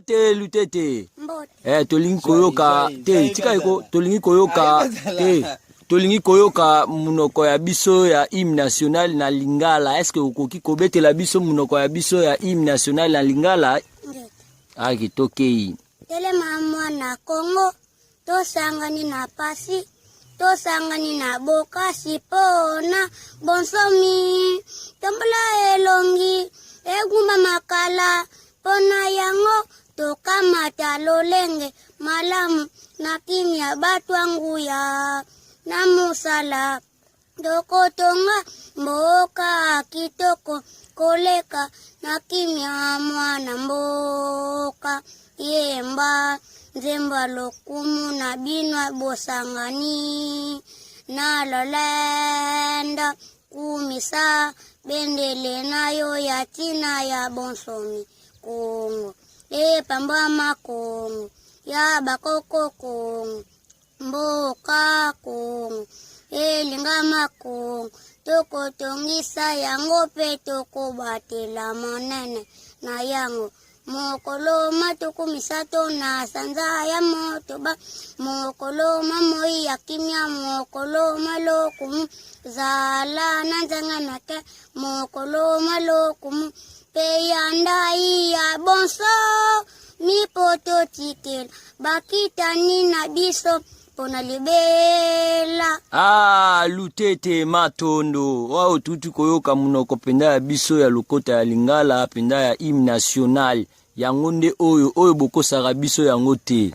Te Lutete. Mbote. Tolingi koyoka te tika iko tolingi koyoka te. Tolingi koyoka munoko ya biso ya hymne national na Lingala. Est-ce que ukoki kobetela biso munoko ya biso ya hymne national na Lingala? Kitokei. Telema mwana Kongo, tosangani na pasi, tosangani na bokasi pona bonsomi, tombola elongi, egumba makala, pona yango, tokamata lolenge, malamu, na kimya batwangu ya, na musala, dokotonga, mboka kitoko, koleka, na kimya mwana mboka. Yemba nzemba lokumu na binwa bosangani na lolenda kumisa bendele nayo ya tina ya bonsomi Kongo pamba makongo ya bakoko Kongo mboka Kongo linga makongo toko tongisa yango pe toko batela monene na yango mokolo matuku misato na sanza ya moto ba mokolo mamoi ya kimya mokolo malokumu zala nanzanga nake mokolo malokumu pe yandai ya bonso mipoto tikel bakitani na biso pona libela. Lutete Matondo. Wao tutu koyoka munoko penda ya biso ya lokota ya Lingala, penda ya hymne national. Yango nde oyo boko saka biso yango te.